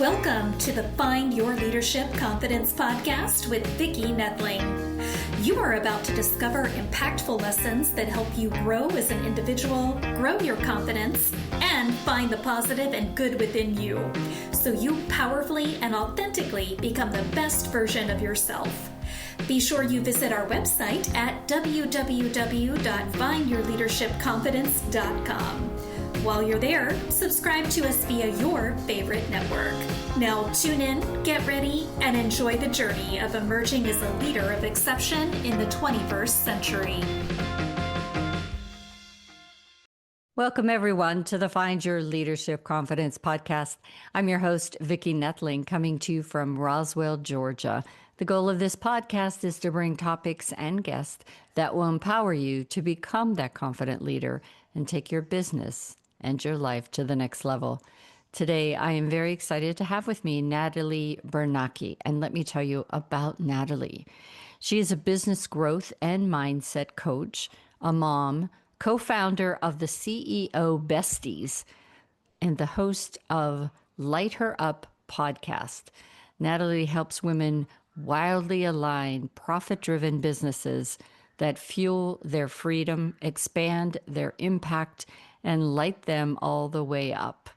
Welcome to the Find Your Leadership Confidence podcast with Vicki Nedling. You are about to discover impactful lessons that help you grow as an individual, grow your confidence, and find the positive and good within you, so you powerfully and authentically become the best version of yourself. Be sure you visit our website at www.findyourleadershipconfidence.com. While you're there, subscribe to us via your favorite network. Now tune in, get ready, and enjoy the journey of emerging as a leader of exception in the 21st century. Welcome, everyone, to the Find Your Leadership Confidence podcast. I'm your host, Vicki Nedling, coming to you from Roswell, Georgia. The goal of this podcast is to bring topics and guests that will empower you to become that confident leader and take your business and your life to the next level. Today, I am very excited to have with me Natalie Bernacchi. And let me tell you about Natalie. She is a business growth and mindset coach, a mom, co-founder of the CEO Besties, and the host of Light Her Up podcast. Natalie helps women wildly aligned, profit-driven businesses that fuel their freedom, expand their impact, and light them all the way up.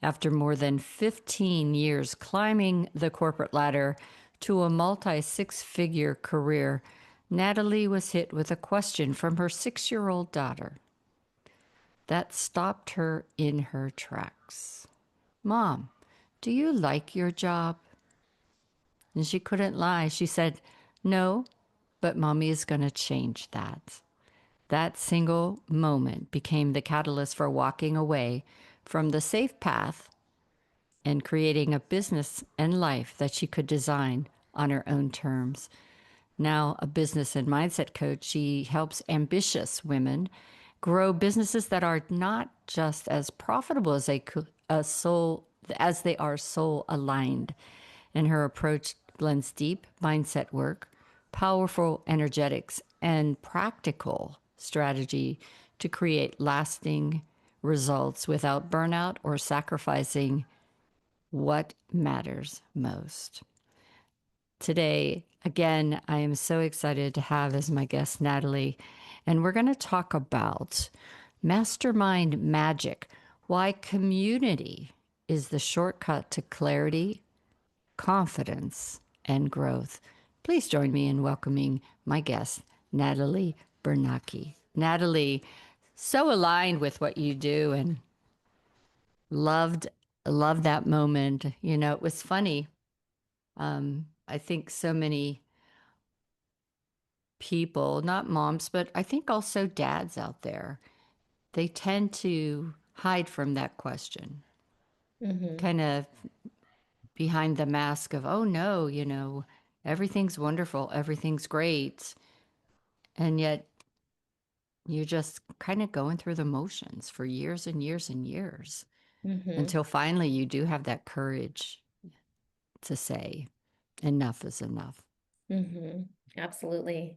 After more than 15 years climbing the corporate ladder to a multi-six-figure career, Natalie was hit with a question from her 6-year-old daughter that stopped her in her tracks. "Mom, do you like your job?" And she couldn't lie. She said, "No, but Mommy is going to change that." That single moment became the catalyst for walking away from the safe path and creating a business and life that she could design on her own terms. Now a business and mindset coach, she helps ambitious women grow businesses that are not just as profitable as they are soul aligned. And her approach blends deep mindset work, powerful energetics, and practical strategy to create lasting results without burnout or sacrificing what matters most. Today, again, I am so excited to have as my guest Natalie, and we're going to talk about mastermind magic, why community is the shortcut to clarity, confidence, and growth. Please join me in welcoming my guest, Natalie Bernacchi. Natalie, so aligned with what you do and loved that moment. You know, it was funny. I think so many people, not moms, but I think also dads out there, they tend to hide from that question, kind of behind the mask of, oh no, everything's wonderful, everything's great. And yet you're just kind of going through the motions for years and years and years until finally you do have that courage to say, enough is enough. Absolutely.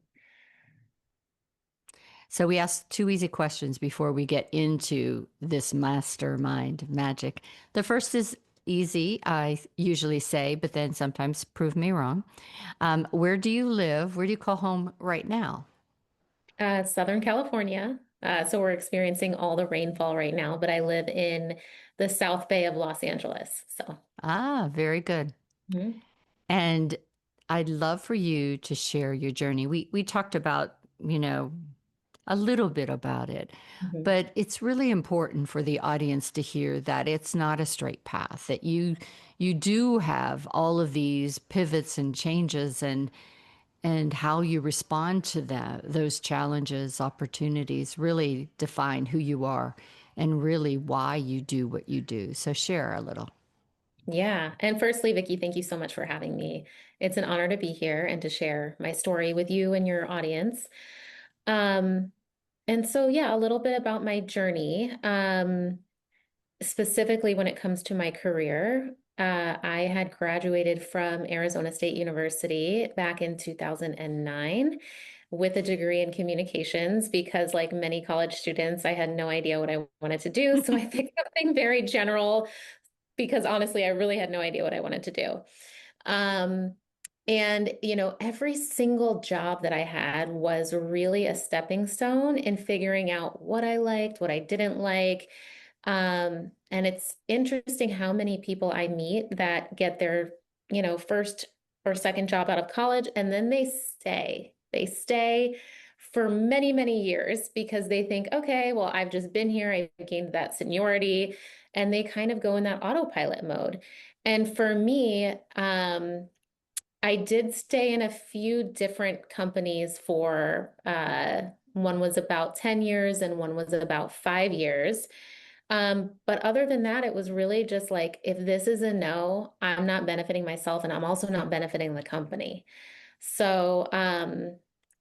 So we ask 2 easy questions before we get into this mastermind magic. The first is easy, I usually say, but then sometimes prove me wrong. Where do you live? Where do you call home right now? Southern California. So we're experiencing all the rainfall right now, but I live in the South Bay of Los Angeles. So. Very good. And I'd love for you to share your journey. We talked about, a little bit about it, but it's really important for the audience to hear that it's not a straight path, that you do have all of these pivots and changes and how you respond to those challenges, opportunities really define who you are and really why you do what you do. So share a little. Yeah. And firstly, Vicki, thank you so much for having me. It's an honor to be here and to share my story with you and your audience. And so, yeah, a little bit about my journey. Specifically when it comes to my career, I had graduated from Arizona State University back in 2009 with a degree in communications because, like many college students, I had no idea what I wanted to do. So I picked something very general, because honestly, I really had no idea what I wanted to do. Um, and, every single job that I had was really a stepping stone in figuring out what I liked, what I didn't like. And it's interesting how many people I meet that get their, first or second job out of college, and then they stay. They stay for many, many years because they think, okay, well, I've just been here, I gained that seniority, and they kind of go in that autopilot mode. And for me, I did stay in a few different companies for one was about 10 years and one was about 5 years. But other than that, it was really just like, if this is a no, I'm not benefiting myself and I'm also not benefiting the company. So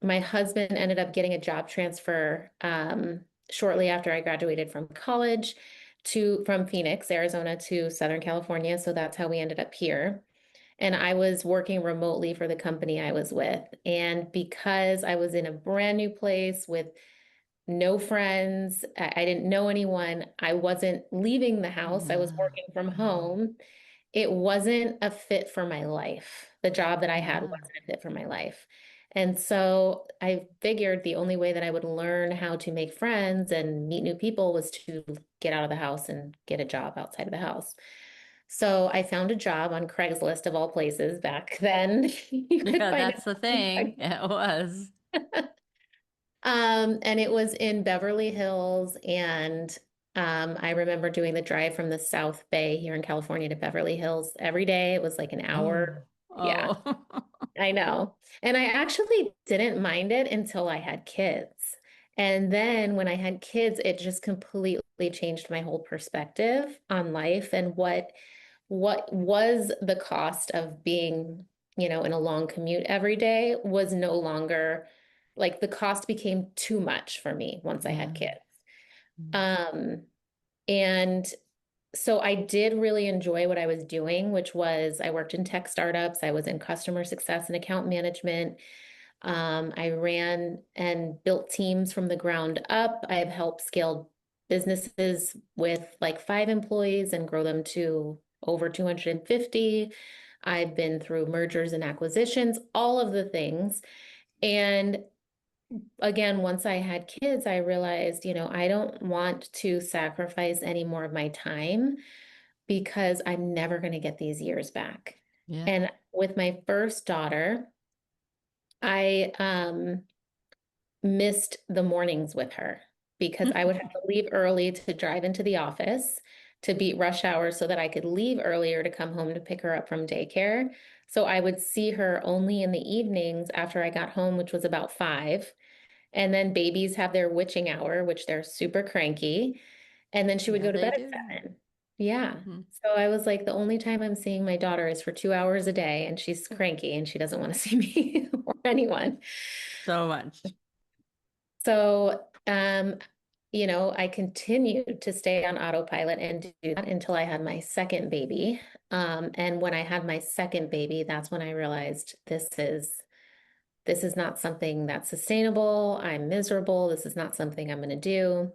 my husband ended up getting a job transfer shortly after I graduated from college from Phoenix, Arizona to Southern California. So that's how we ended up here. And I was working remotely for the company I was with. And because I was in a brand new place with no friends, I didn't know anyone, I wasn't leaving the house, I was Yeah. working from Yeah. home. It wasn't a fit for my life. The job that I had Yeah. wasn't a fit for my life. And so I figured the only way that I would learn how to make friends and meet new people was to get out of the house and get a job outside of the house. So I found a job on Craigslist of all places back then. You could Yeah, find that's the thing. it. It was. And it was in Beverly Hills. And I remember doing the drive from the South Bay here in California to Beverly Hills every day. It was like an hour. Oh, Yeah, oh. I know. And I actually didn't mind it until I had kids. And then when I had kids, it just completely changed my whole perspective on life and what was the cost of being, in a long commute every day was no longer like the cost became too much for me once I had Yeah. kids. Um, and so I did really enjoy what I was doing, which was I worked in tech startups, I was in customer success and account management. I ran and built teams from the ground up. I've helped scale businesses with like 5 employees and grow them to over 250. I've been through mergers and acquisitions, all of the things. And again, once I had kids, I realized, I don't want to sacrifice any more of my time because I'm never going to get these years back. Yeah. And with my first daughter, I missed the mornings with her because I would have to leave early to drive into the office to beat rush hour so that I could leave earlier to come home to pick her up from daycare. So I would see her only in the evenings after I got home, which was about 5. And then babies have their witching hour, which they're super cranky. And then she would Yeah, go to they bed at do. 7. Yeah. Mhm. So I was like, the only time I'm seeing my daughter is for 2 hours a day, and she's cranky and she doesn't want to see me or anyone. So much. So, I continued to stay on autopilot and do that until I had my second baby. And when I had my second baby, that's when I realized this is not something that's sustainable. I'm miserable. This is not something I'm going to do.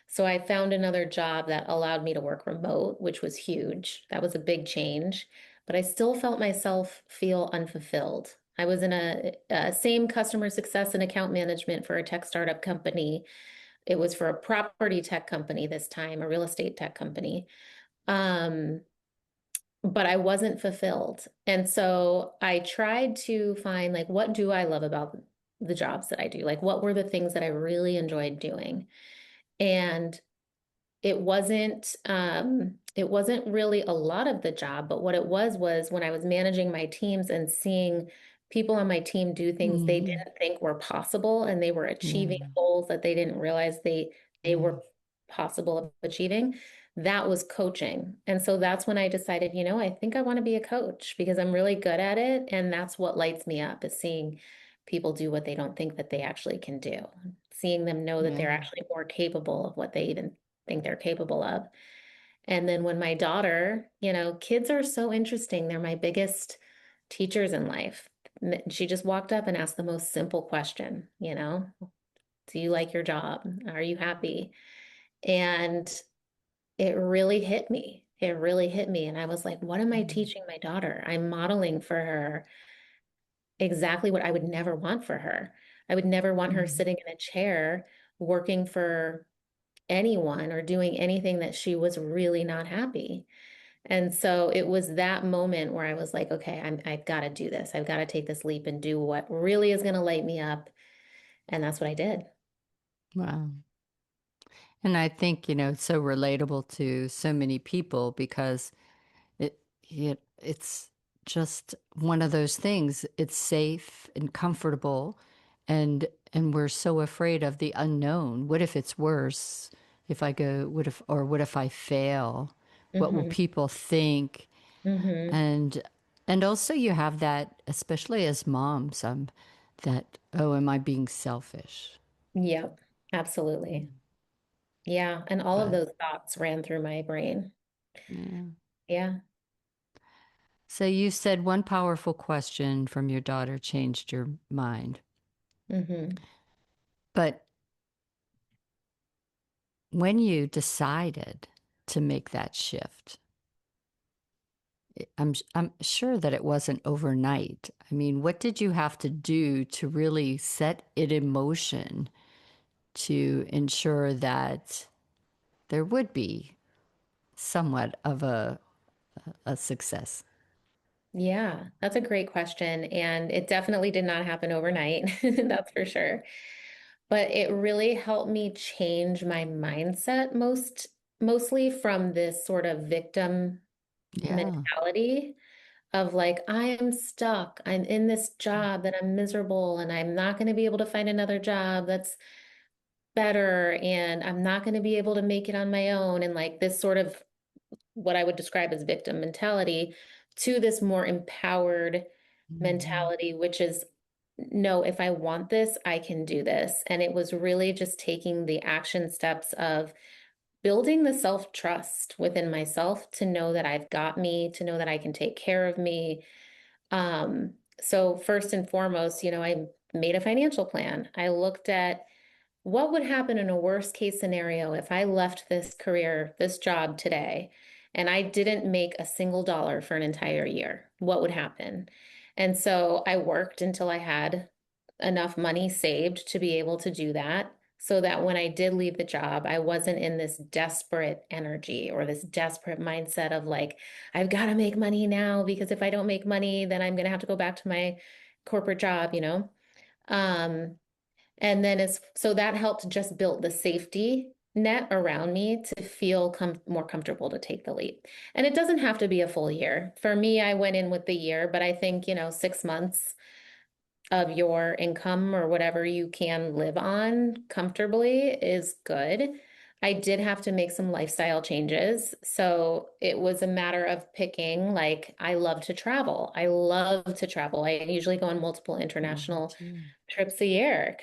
So I found another job that allowed me to work remote, which was huge. That was a big change, but I still felt myself feel unfulfilled. I was in a same customer success and account management for a tech startup company. It was for a property tech company this time, a real estate tech company. Um, but I wasn't fulfilled. And so I tried to find like, what do I love about the jobs that I do? Like, what were the things that I really enjoyed doing? And it wasn't really a lot of the job, but what it was when I was managing my teams and seeing people on my team do things they Hmm. didn't think were possible and they were Yeah. achieving goals that they didn't realize they Yeah. were possible of achieving. That was coaching. And so that's when I decided, I think I want to be a coach because I'm really good at it. And that's what lights me up is seeing people do what they don't think that they actually can do, seeing them know that they're Yeah. actually more capable of what they even think they're capable of. And then when my daughter, kids are so interesting. They're my biggest teachers in life. She just walked up and asked the most simple question, do you like your job? Are you happy? And it really hit me. it really hit me. And I was like, what am I teaching my daughter? I'm modeling for her exactly what I would never want for her. I would never want her Mm. sitting in a chair working for anyone or doing anything that she was really not happy. And so it was that moment where I was like, okay, I've got to do this. I've got to take this leap and do what really is going to light me up. And that's what I did. Wow. And I think, it's so relatable to so many people because it's just one of those things. It's safe and comfortable, and we're so afraid of the unknown. What if it's worse? If I go, what if I fail? What will Hmm. people think? Hmm. And and also you have that, especially as moms, that, oh, am I being selfish? Yep, absolutely. Yeah. And all of But those thoughts ran through my brain. yeah. Yeah. So you said one powerful question from your daughter changed your mind. Hmm. But when you decided to make that shift, I'm sure that it wasn't overnight. I mean, what did you have to do to really set it in motion to ensure that there would be somewhat of a success? Yeah, that's a great question. And it definitely did not happen overnight. That's for sure. But it really helped me change my mindset mostly from this sort of victim Yeah. mentality of like, I am stuck. I'm in this job that I'm miserable and I'm not going to be able to find another job that's better and I'm not going to be able to make it on my own. And like this sort of what I would describe as victim mentality to this more empowered Mhm. mentality, which is no, if I want this, I can do this. And it was really just taking the action steps of building the self trust within myself to know that I've got me, to know that I can take care of me. So, first and foremost, I made a financial plan. I looked at what would happen in a worst case scenario if I left this career, this job today, and I didn't make a single dollar for an entire year? What would happen? And so I worked until I had enough money saved to be able to do that. So that when I did leave the job, I wasn't in this desperate energy or this desperate mindset of like, I've got to make money now because if I don't make money, then I'm going to have to go back to my corporate job. Um, and then so that helped just build the safety net around me to feel more comfortable to take the leap. And it doesn't have to be a full year. For me, I went in with the year, but I think, 6 months of your income or whatever you can live on comfortably is good. I did have to make some lifestyle changes. So it was a matter of picking, like, I love to travel. I love to travel. I usually go on multiple Yeah, me international too. trips a year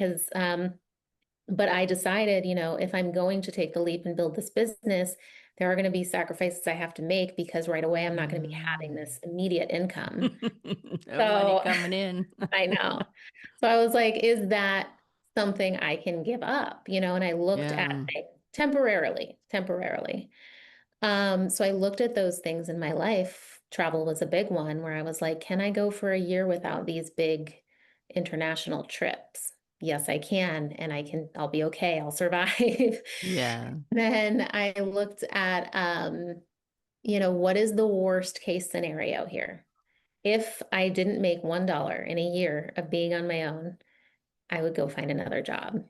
but I decided, if I'm going to take the leap and build this business, there are going to be sacrifices I have to make because right away I'm not going to be having Mm. this immediate income. No money So coming in. I know. So I was like, is that something I can give up? And I looked at Yeah. things temporarily. So I looked at those things in my life. Travel was a big one where I was like, can I go for a year without these big international trips? Yes, I can, and I'll be okay, I'll survive. Yeah. Then I looked at, what is the worst case scenario here? If I didn't make $1 in a year of being on my own, I would go find another job.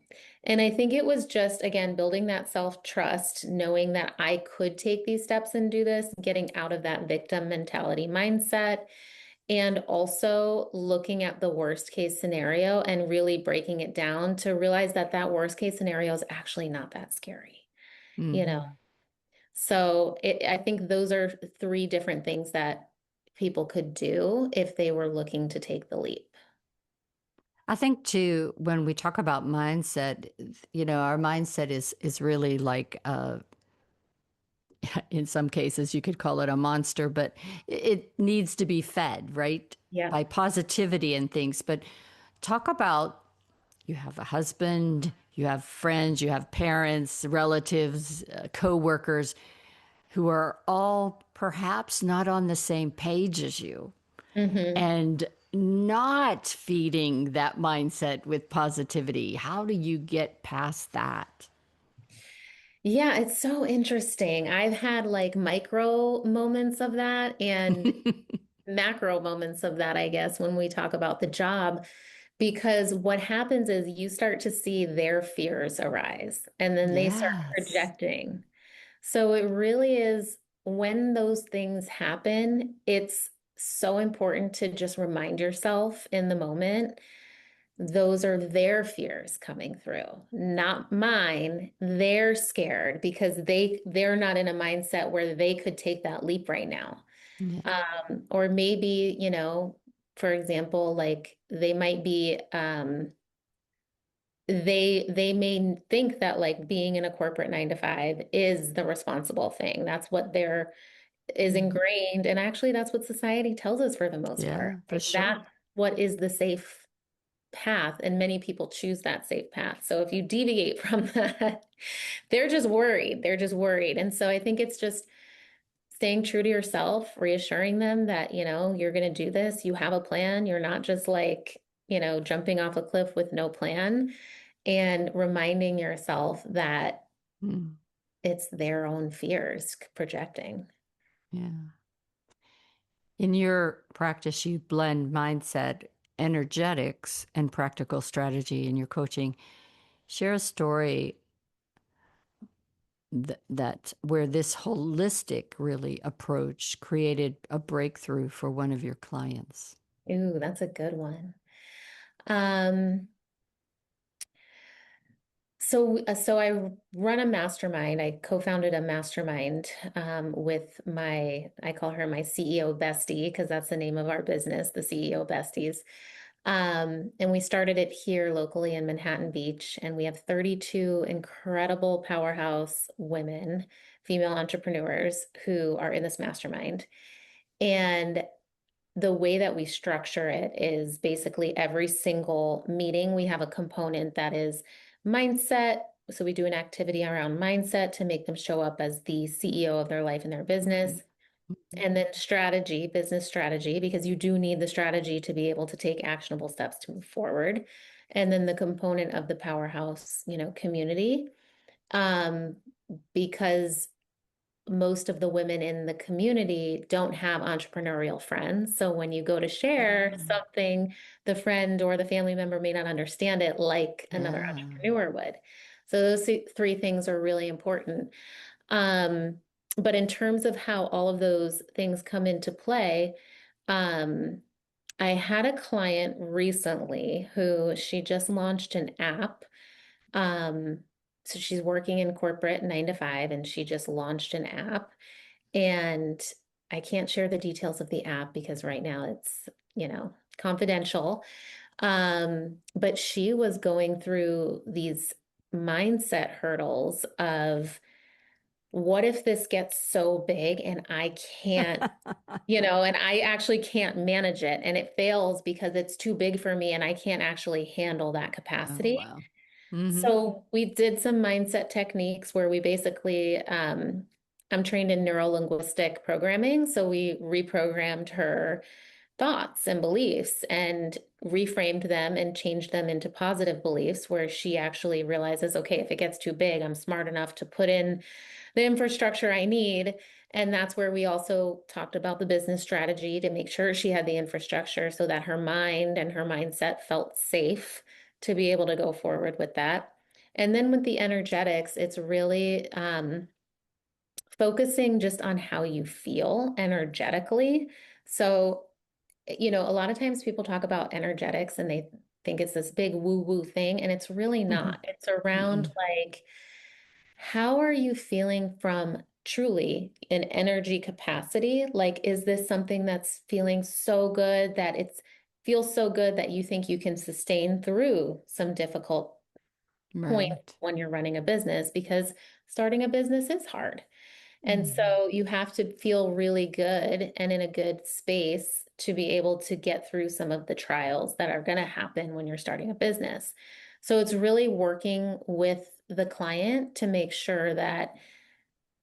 And I think it was just, again, building that self-trust, knowing that I could take these steps and do this, getting out of that victim mentality mindset, and also looking at the worst case scenario and really breaking it down to realize that that worst case scenario is actually not that scary, you know? Hmm. So I think those are three different things that people could do if they were looking to take the leap. I think too, when we talk about mindset, our mindset is really like, in some cases, you could call it a monster, but it needs to be fed, right? Yeah. By positivity and things. But talk about, you have a husband, you have friends, you have parents, relatives, co-workers. who are all perhaps not on the same page as you Hmm. and not feeding that mindset with positivity. How do you get past that? Yeah, it's so interesting. I've had like micro moments of that and macro moments of that, I guess, when we talk about the job, because what happens is you start to see their fears arise and then they start Yes. projecting. So it really is when those things happen, it's so important to just remind yourself in the moment those are their fears coming through, not mine. They're scared because they're not in a mindset where they could take that leap right now. Yeah. Or maybe, for example, like they might be they may think that like being in a corporate 9 to 5 is the responsible thing. That's what they're is Mhm. ingrained. And actually that's what society tells us for the most part. Yeah, for Like sure. that's what is the safe path, and many people choose that safe path. So if you deviate from that, they're just worried. They're just worried. And so I think it's just staying true to yourself, reassuring them that, you're going to do this. You have a plan. You're not just like, jumping off a cliff with no plan, and reminding yourself that Mm, it's their own fears projecting. yeah. In your practice, you blend mindset, energetics, and practical strategy in your coaching. Share a story that where this holistic really approach created a breakthrough for one of your clients. Ooh, that's a good one. Um, so I run a mastermind. I co-founded a mastermind with I call her my CEO bestie because that's the name of our business, the CEO Besties. And we started it here locally in Manhattan Beach, and we have 32 incredible powerhouse women, female entrepreneurs who are in this mastermind. And the way that we structure it is basically every single meeting, we have a component that is mindset. So we do an activity around mindset to make them show up as the CEO of their life and their business. Right. Mhm. And then strategy, business strategy, because you do need the strategy to be able to take actionable steps to move forward. And then the component of the powerhouse, community. Um, because most of the women in the community don't have entrepreneurial friends. So when you go to share Ah, something, the friend or the family member may not understand it like another yeah. entrepreneur would. So those three things are really important. Um, but in terms of how all of those things come into play, um, I had a client recently who she just launched an app. Um, so she's working in corporate 9 to 5, and she just launched an app. And I can't share the details of the app because right now it's, confidential. But she was going through these mindset hurdles of what if this gets so big and I can't, and I actually can't manage it and it fails because it's too big for me and I can't actually handle that Oh, capacity. wow. Hmm. So we did some mindset techniques where we basically, I'm trained in neuro linguistic programming. So we reprogrammed her thoughts and beliefs and reframed them and changed them into positive beliefs where she actually realizes, okay, if it gets too big, I'm smart enough to put in the infrastructure I need. And that's where we also talked about the business strategy to make sure she had the infrastructure so that her mind and her mindset felt safe to be able to go forward with that. And then with the energetics, it's really focusing just on how you feel energetically. So, a lot of times people talk about energetics and they think it's this big woo woo thing, and it's really not. It's around Mm-mm. like, how are you feeling from truly an energy capacity? Like, is this something that's feeling so good that it's feels so good that you think you can sustain through some difficult point Right. when you're running a business? Because starting a business is hard. And Mhm. so you have to feel really good and in a good space to be able to get through some of the trials that are going to happen when you're starting a business. So it's really working with the client to make sure that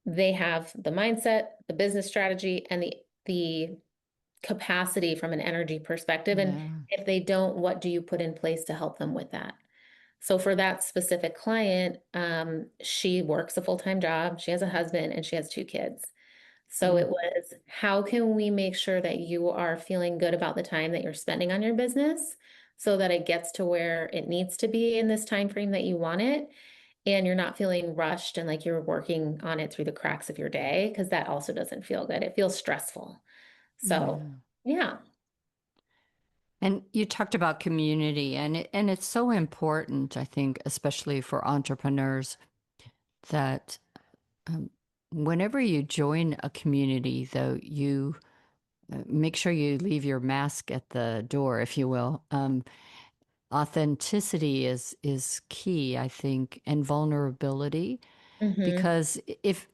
they have the mindset, the business strategy, and the capacity from an energy perspective. And Yeah. if they don't, what do you put in place to help them with that? So for that specific client, she works a full-time job, she has a husband, and she has 2 kids. So Mm. it was, how can we make sure that you are feeling good about the time that you're spending on your business so that it gets to where it needs to be in this time frame that you want it, and you're not feeling rushed and like you're working on it through the cracks of your day, because that also doesn't feel good. It feels stressful. So, Yeah. yeah. And you talked about community, and it's so important, I think, especially for entrepreneurs, that um, whenever you join a community, though, you make sure you leave your mask at the door, if you will. Authenticity is key, I think, and vulnerability, Hmm. because if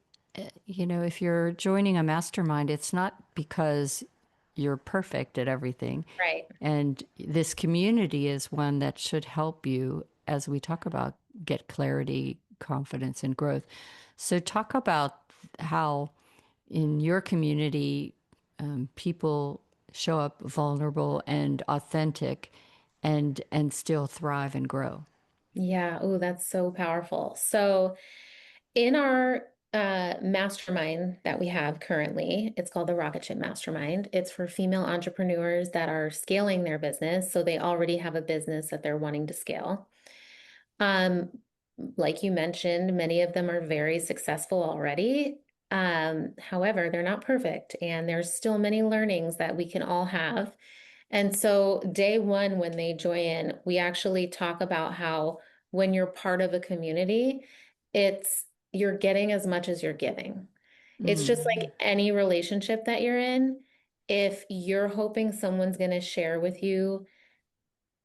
if you're joining a mastermind, it's not because you're perfect at everything. Right. And this community is one that should help you, as we talk about, get clarity, confidence, and growth. So, talk about how in your community, people show up vulnerable and authentic and still thrive and grow. Yeah. Oh, that's so powerful. So, in our mastermind that we have currently, it's called the Rocket Ship Mastermind. It's for female entrepreneurs that are scaling their business. So they already have a business that they're wanting to scale. Um, like you mentioned, many of them are very successful already. However, they're not perfect, and there's still many learnings that we can all have. And so, day one, when they join, we actually talk about how when you're part of a community, it's you're getting as much as you're giving. It's just Mm. like any relationship that you're in. If you're hoping someone's going to share with you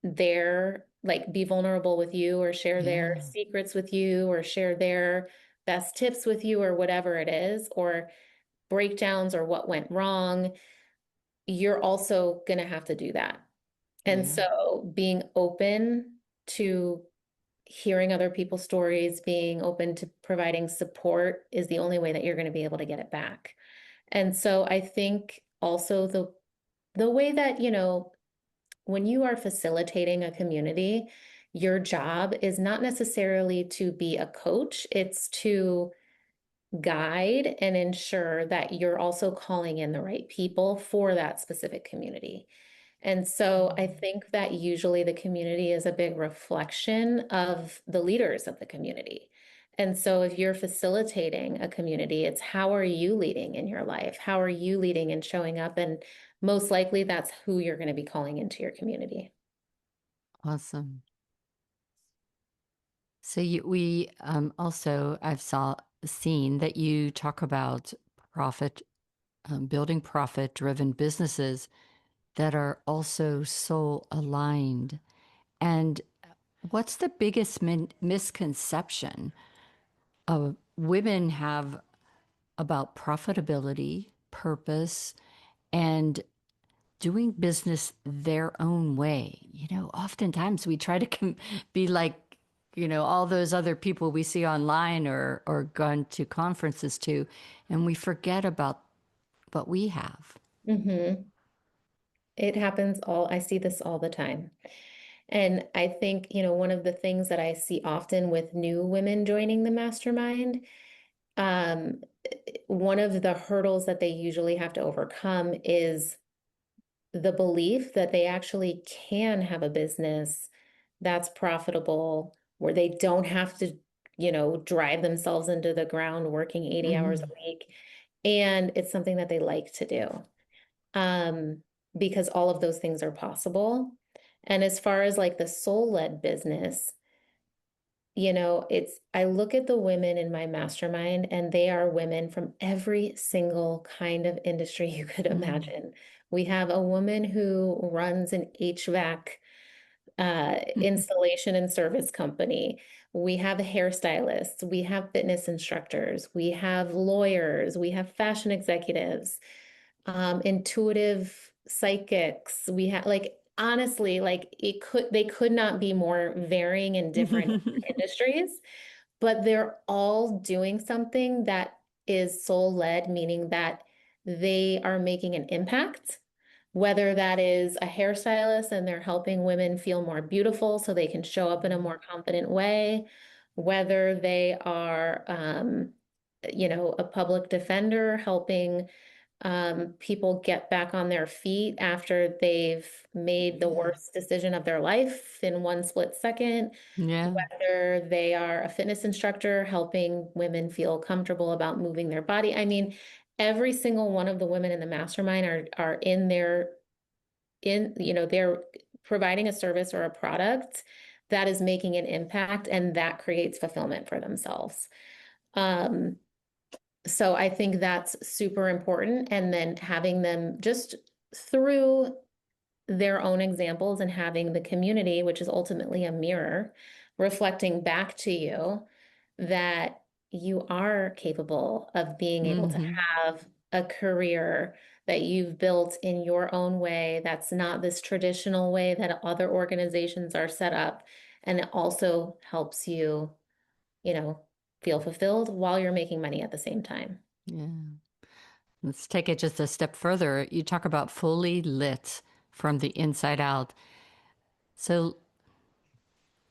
their, like, be vulnerable with you or share their Yeah. secrets with you or share their best tips with you or whatever it is, or breakdowns or what went wrong, you're also going to have to do that. And Yeah. so being open to hearing other people's stories, being open to providing support is the only way that you're going to be able to get it back. And so I think also the way that, when you are facilitating a community, your job is not necessarily to be a coach, it's to guide and ensure that you're also calling in the right people for that specific community. And so I think that usually the community is a big reflection of the leaders of the community. And so if you're facilitating a community, it's how are you leading in your life? How are you leading and showing up? And most likely that's who you're going to be calling into your community. Awesome. So we also seen that you talk about profit, building profit-driven businesses that are also soul aligned. And what's the biggest misconception women have about profitability, purpose, and doing business their own way? Oftentimes we try to be like, all those other people we see online or gone to conferences to, and we forget about what we have. Hmm. It happens I see this all the time. And I think, one of the things that I see often with new women joining the mastermind, um, one of the hurdles that they usually have to overcome is the belief that they actually can have a business that's profitable, where they don't have to, drive themselves into the ground working 80 hours a Mhm. week. And it's something that they like to do, um, because all of those things are possible. And as far as like the soul-led business, I look at the women in my mastermind, and they are women from every single kind of industry you could Mm. imagine. We have a woman who runs an HVAC installation and service company. We have hairstylists, we have fitness instructors, we have lawyers, we have fashion executives, intuitive psychics. We have, like, honestly, like, they could not be more varying in different industries, but they're all doing something that is soul-led, meaning that they are making an impact, whether that is a hairstylist and they're helping women feel more beautiful so they can show up in a more confident way, whether they are, a public defender helping people get back on their feet after they've made the worst decision of their life in one split second, Yeah. whether they are a fitness instructor helping women feel comfortable about moving their body. I mean, every single one of the women in the mastermind are they're providing a service or a product that is making an impact, and that creates fulfillment for themselves. Um, so I think that's super important. And then having them just through their own examples and having the community, which is ultimately a mirror, reflecting back to you that you are capable of being able to Mm-hmm. have a career that you've built in your own way. That's not this traditional way that other organizations are set up. And it also helps you, you know, feel fulfilled while you're making money at the same time. Yeah. Let's take it just a step further. You talk about fully lit from the inside out. So,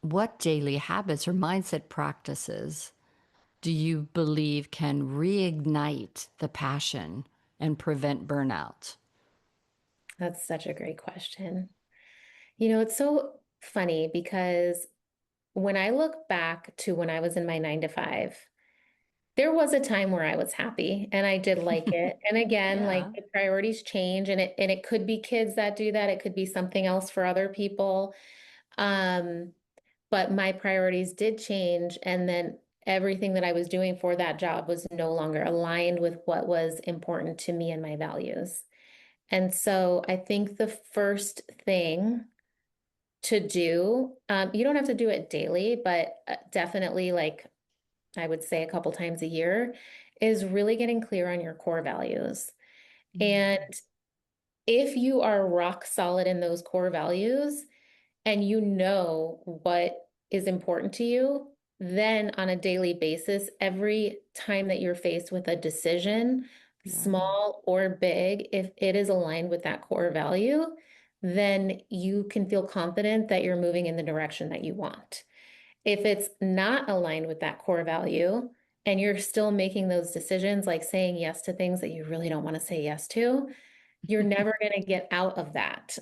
what daily habits or mindset practices do you believe can reignite the passion and prevent burnout? That's such a great question. It's so funny because when I look back to when I was in my 9 to 5, there was a time where I was happy and I did like it. And again, like Yeah. the priorities change, and it could be kids that do that. It could be something else for other people. Um, but my priorities did change, and then everything that I was doing for that job was no longer aligned with what was important to me and my values. And so I think the first thing to do, you don't have to do it daily, but definitely, like I would say a couple times a year, is really getting clear on your core values. And if you are rock solid in those core values and you know what is important to you, then on a daily basis, every time that you're faced with a decision, Yeah. small or big, if it is aligned with that core value, then you can feel confident that you're moving in the direction that you want. If it's not aligned with that core value and you're still making those decisions, like saying yes to things that you really don't want to say yes to, you're never going to get out of that.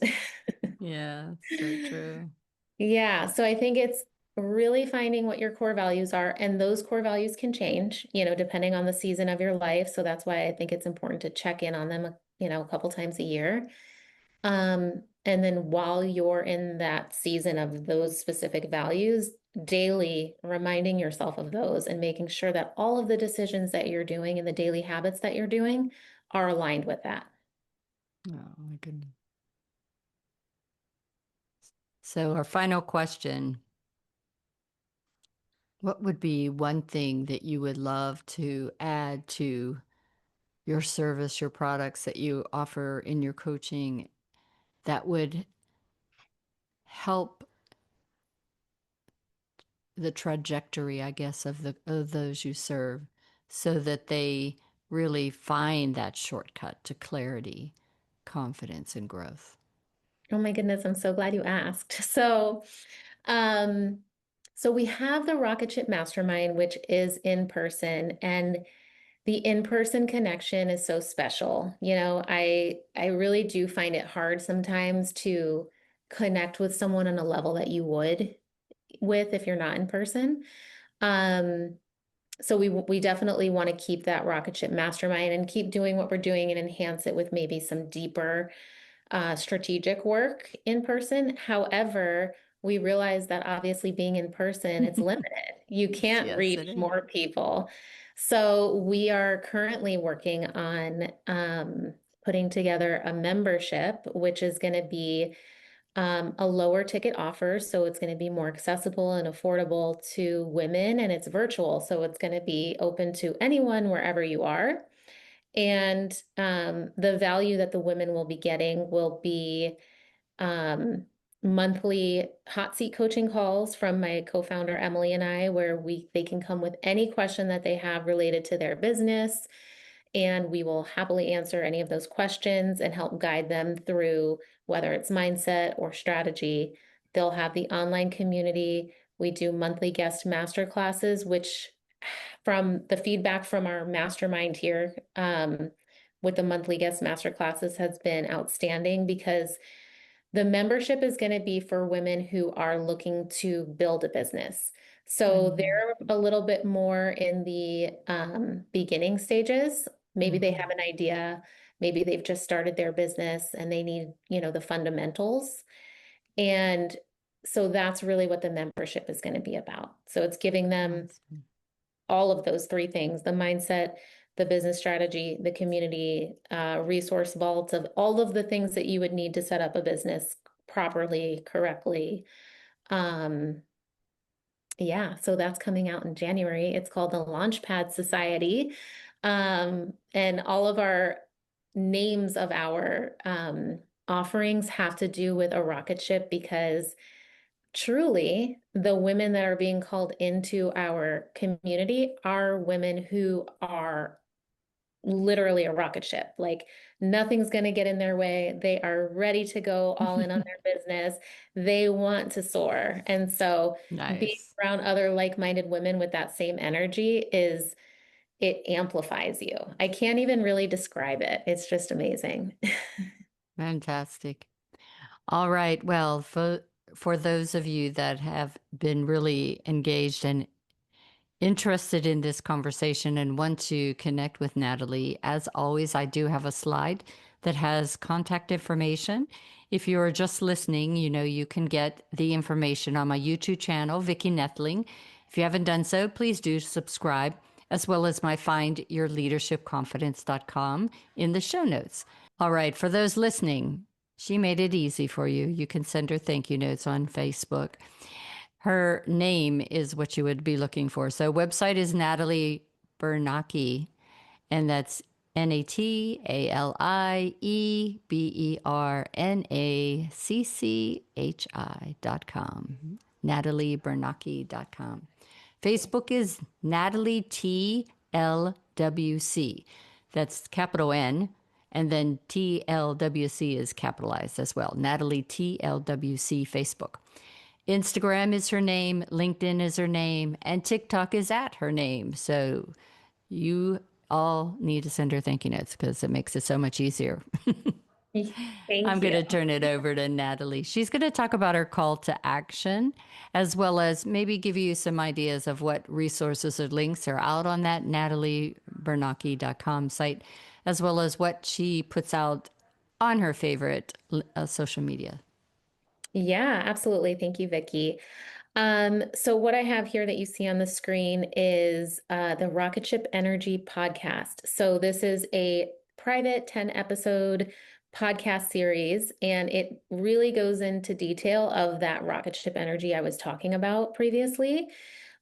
Yeah, so true. Yeah, so I think it's really finding what your core values are, and those core values can change, depending on the season of your life. So that's why I think it's important to check in on them, a couple times a year. And then while you're in that season of those specific values, daily reminding yourself of those and making sure that all of the decisions that you're doing and the daily habits that you're doing are aligned with that. Oh my goodness. So, our final question: what would be one thing that you would love to add to your service, your products that you offer in your coaching that would help the trajectory, I guess, of those you serve, so that they really find that shortcut to clarity, confidence, and growth? Oh my goodness, I'm so glad you asked. Um, so we have the Rocket Ship Mastermind, which is in person, and the in-person connection is so special. I really do find it hard sometimes to connect with someone on a level that you would with if you're not in person. Um, so we definitely want to keep that Rocket Ship Mastermind and keep doing what we're doing and enhance it with maybe some deeper strategic work in person. However, we realize that obviously being in person, it's limited. You can't Yes, it reach is. more people. So we are currently working on putting together a membership, which is going to be a lower ticket offer. So it's going to be more accessible and affordable to women, and it's virtual. So it's going to be open to anyone wherever you are. And the value that the women will be getting will be monthly hot seat coaching calls from my co-founder Emily and I, where they can come with any question that they have related to their business, and we will happily answer any of those questions and help guide them through whether it's mindset or strategy. They'll have the online community. We do monthly guest master classes, which from the feedback from our mastermind here, with the monthly guest master classes has been outstanding, because the membership is going to be for women who are looking to build a business. So they're a little bit more in the beginning stages. Maybe they have an idea, maybe they've just started their business and they need, the fundamentals. And so that's really what the membership is going to be about. So it's giving them all of those three things: the mindset, the business strategy, the community, resource vaults of all of the things that you would need to set up a business properly, correctly. Yeah, so that's coming out in January. It's called the Launchpad Society. And all of our names of our offerings have to do with a rocket ship, because truly, the women that are being called into our community are women who are literally a rocket ship. Like, nothing's going to get in their way. They are ready to go all in on their business. They want to soar. And so being Nice. around other like-minded women with that same energy it amplifies you. I can't even really describe it. It's just amazing. Fantastic. All right. Well, for those of you that have been really engaged and interested in this conversation and want to connect with Natalie, as always, I do have a slide that has contact information. If you're just listening, you can get the information on my YouTube channel, Vicki Nettling. If you haven't done so, please do subscribe, as well as my findyourleadershipconfidence.com in the show notes. All right, for those listening, she made it easy for you. You can send her thank you notes on Facebook. Her name is what you would be looking for. So website is Natalie Bernacchi, and that's NatalieBernacchi.com. NatalieBernacchi.com. Facebook is Natalie TLWC. That's capital N, and then TLWC is capitalized as well. Natalie TLWC Facebook. Instagram is her name, LinkedIn is her name, and TikTok is at her name. So you all need to send her thank you notes, because it makes it so much easier. I'm going to turn it over to Natalie. She's going to talk about her call to action, as well as maybe give you some ideas of what resources or links are out on that NatalieBernacchi.com site, as well as what she puts out on her favorite social media. Yeah, absolutely. Thank you, Vicki. So what I have here that you see on the screen is the Rocket Ship Energy podcast. So this is a private 10-episode podcast series, and it really goes into detail of that rocket ship energy I was talking about previously.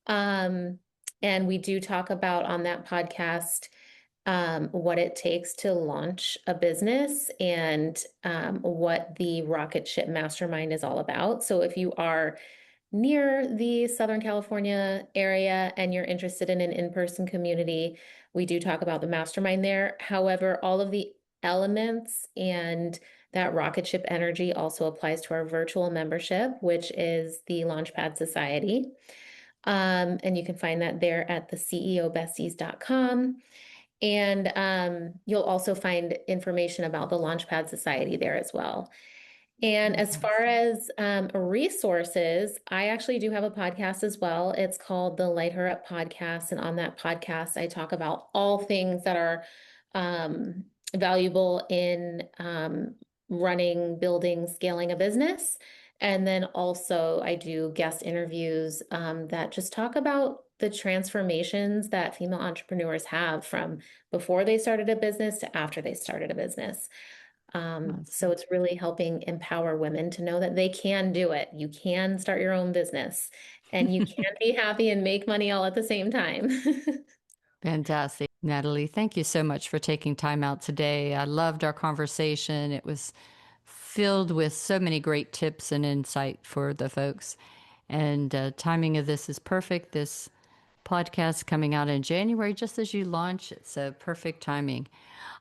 And we do talk about on that podcast what it takes to launch a business, and what the Rocket Ship Mastermind is all about. So if you are near the Southern California area and you're interested in an in-person community, we do talk about the mastermind there. However, all of the elements and that rocket ship energy also applies to our virtual membership, which is the Launchpad Society. And you can find that there at the ceobesties.com. And you'll also find information about the Launchpad Society there as well. And as far as resources, I actually do have a podcast as well. It's called the Light Her Up Podcast. And on that podcast, I talk about all things that are valuable in running, building, scaling a business. And then also I do guest interviews that just talk about the transformations that female entrepreneurs have from before they started a business to after they started a business. So it's really helping empower women to know that they can do it. You can start your own business, and you can be happy and make money all at the same time. Fantastic. Natalie, thank you so much for taking time out today. I loved our conversation. It was filled with so many great tips and insight for the folks. And timing of this is perfect. This podcast coming out in January, just as you launch. It's a perfect timing.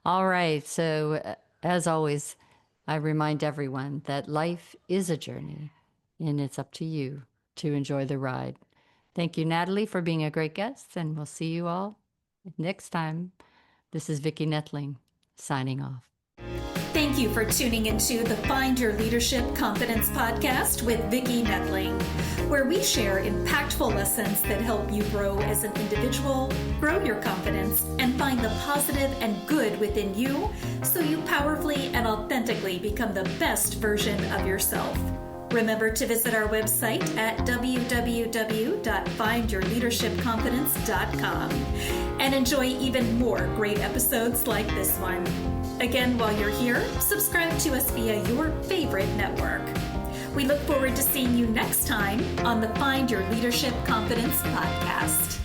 All right. So, as always, I remind everyone that life is a journey, and it's up to you to enjoy the ride. Thank you, Natalie, for being a great guest, and we'll see you all next time. This is Vicki Nettling, signing off. Thank you for tuning into the Find Your Leadership Confidence podcast with Vicki Nettling, where we share impactful lessons that help you grow as an individual, grow your confidence, and find the positive and good within you so you powerfully and authentically become the best version of yourself. Remember to visit our website at www.findyourleadershipconfidence.com and enjoy even more great episodes like this one. Again, while you're here, subscribe to us via your favorite network. We look forward to seeing you next time on the Find Your Leadership Confidence podcast.